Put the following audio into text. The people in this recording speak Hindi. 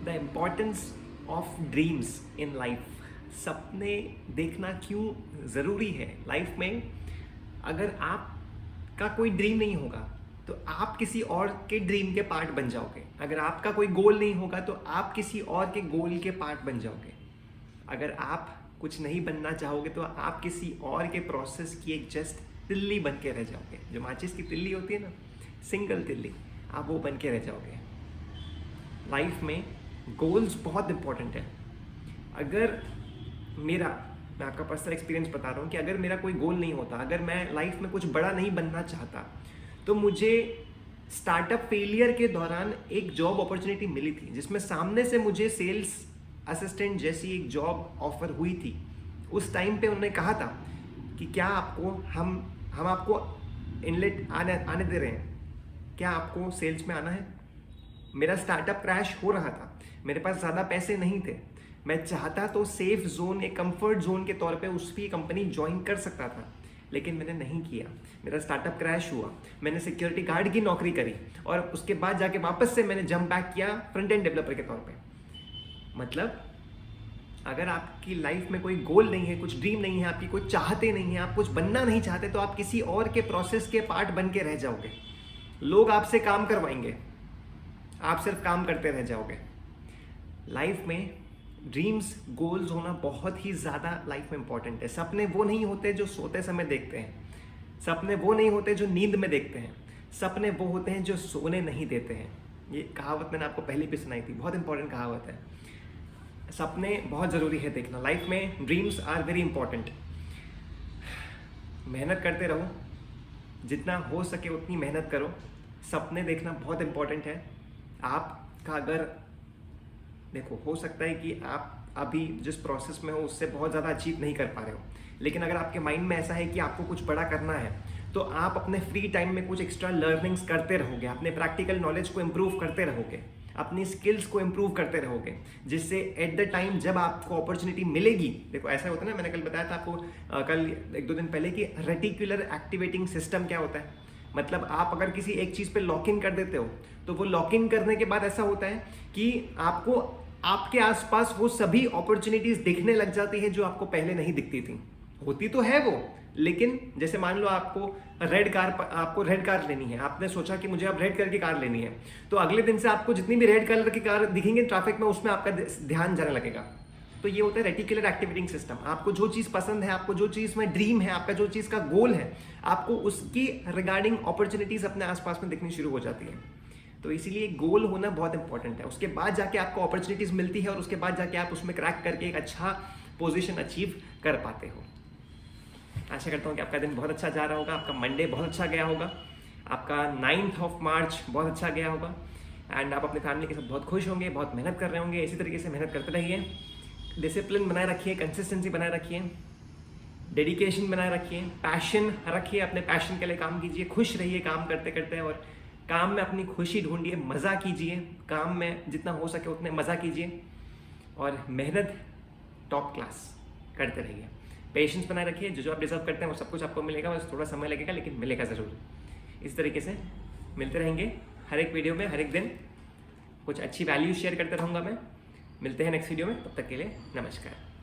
The importance of dreams in life. सपने देखना क्यों ज़रूरी है लाइफ में। अगर आपका कोई ड्रीम नहीं होगा तो आप किसी और के ड्रीम के पार्ट बन जाओगे। अगर आपका कोई गोल नहीं होगा तो आप किसी और के गोल के पार्ट बन जाओगे। अगर आप कुछ नहीं बनना चाहोगे तो आप किसी और के प्रोसेस की एक जस्ट तिल्ली बन के रह जाओगे। जो माचिस की तिल्ली होती है ना, सिंगल तिल्ली, आप वो बन के रह जाओगे। लाइफ में गोल्स बहुत इंपॉर्टेंट है। अगर मैं आपका पर्सनल एक्सपीरियंस बता रहा हूँ कि अगर मेरा कोई गोल नहीं होता, अगर मैं लाइफ में कुछ बड़ा नहीं बनना चाहता, तो मुझे स्टार्टअप फेलियर के दौरान एक जॉब अपॉर्चुनिटी मिली थी जिसमें सामने से मुझे सेल्स असिस्टेंट जैसी एक जॉब ऑफर हुई थी। उस टाइम पे उन्होंने कहा था कि क्या आपको हम आपको इनलेट आने दे रहे हैं, क्या आपको सेल्स में आना है। मेरा स्टार्टअप क्रैश हो रहा था, मेरे पास ज़्यादा पैसे नहीं थे। मैं चाहता तो सेफ जोन या कंफर्ट जोन के तौर पे उसकी कंपनी ज्वाइन कर सकता था, लेकिन मैंने नहीं किया। मेरा स्टार्टअप क्रैश हुआ, मैंने सिक्योरिटी गार्ड की नौकरी करी और उसके बाद जाके वापस से मैंने जंप बैक किया फ्रंट एंड डेवलपर के तौर पे। मतलब अगर आपकी लाइफ में कोई गोल नहीं है, कुछ ड्रीम नहीं है, आपकी कोई चाहते नहीं है, आप कुछ बनना नहीं चाहते, तो आप किसी और के प्रोसेस के पार्ट बन के रह जाओगे। लोग आपसे काम करवाएंगे, आप सिर्फ काम करते रह जाओगे। लाइफ में ड्रीम्स, गोल्स होना बहुत ही ज़्यादा लाइफ में इंपॉर्टेंट है। सपने वो नहीं होते जो सोते समय देखते हैं, सपने वो नहीं होते जो नींद में देखते हैं, सपने वो होते हैं जो सोने नहीं देते हैं। ये कहावत मैंने आपको पहले भी सुनाई थी, बहुत इंपॉर्टेंट कहावत है। सपने बहुत ज़रूरी है देखना। लाइफ में ड्रीम्स आर वेरी इंपॉर्टेंट। मेहनत करते रहो, जितना हो सके उतनी मेहनत करो। सपने देखना बहुत इंपॉर्टेंट है। आपका अगर देखो, हो सकता है कि आप अभी जिस प्रोसेस में हो उससे बहुत ज़्यादा अचीव नहीं कर पा रहे हो, लेकिन अगर आपके माइंड में ऐसा है कि आपको कुछ बड़ा करना है, तो आप अपने फ्री टाइम में कुछ एक्स्ट्रा लर्निंग्स करते रहोगे, अपने प्रैक्टिकल नॉलेज को इम्प्रूव करते रहोगे, अपनी स्किल्स को इम्प्रूव करते रहोगे, जिससे एट द टाइम जब आपको अपॉर्चुनिटी मिलेगी। देखो ऐसा होता है ना, मैंने कल बताया था आपको कल 1-2 दिन पहले कि रेटिकुलर एक्टिवेटिंग सिस्टम क्या होता है। मतलब आप अगर किसी एक चीज़ पे लॉक इन कर देते हो, तो वो लॉक इन करने के बाद ऐसा होता है कि आपको आपके आसपास वो सभी अपॉर्चुनिटीज दिखने लग जाती है जो आपको पहले नहीं दिखती थी। होती तो है वो, लेकिन जैसे मान लो आपको रेड कार लेनी है, आपने सोचा कि मुझे अब रेड कलर की कार लेनी है, तो अगले दिन से आपको जितनी भी रेड कलर की कार दिखेंगे ट्रैफिक में, उसमें आपका ध्यान जाने लगेगा। तो ये होता है रेटिकुलर एक्टिवेटिंग सिस्टम। आपको जो चीज़ पसंद है, आपको जो चीज़ में ड्रीम है, आपका जो चीज़ का गोल है, आपको उसकी रिगार्डिंग अपॉर्चुनिटीज अपने आसपास में दिखनी शुरू हो जाती है। तो इसीलिए गोल होना बहुत इंपॉर्टेंट है। उसके बाद जाके आपको अपॉर्चुनिटीज मिलती है और उसके बाद जाके आप उसमें क्रैक करके एक अच्छा पोजीशन अचीव कर पाते हो। आशा करता हूँ कि आपका दिन बहुत अच्छा जा रहा होगा, आपका मंडे बहुत अच्छा गया होगा, आपका 9 मार्च बहुत अच्छा गया होगा, एंड आप अपने फैमिली के साथ बहुत खुश होंगे, बहुत मेहनत कर रहे होंगे। इसी तरीके से मेहनत करते रहिए, डिसिप्लिन बनाए रखिए, कंसिस्टेंसी बनाए रखिए, डेडिकेशन बनाए रखिए, पैशन रखिए, अपने पैशन के लिए काम कीजिए, खुश रहिए काम करते करते, और काम में अपनी खुशी ढूंढिए, मज़ा कीजिए, काम में जितना हो सके उतने मज़ा कीजिए, और मेहनत टॉप क्लास करते रहिए। पेशेंस बनाए रखिए, जो आप डिजर्व करते हैं वो सब कुछ आपको मिलेगा, बस थोड़ा समय लगेगा लेकिन मिलेगा ज़रूर। इस तरीके से मिलते रहेंगे हर एक वीडियो में, हर एक दिन कुछ अच्छी वैल्यू शेयर करते रहूँगा मैं। मिलते हैं नेक्स्ट वीडियो में, तब तक के लिए नमस्कार।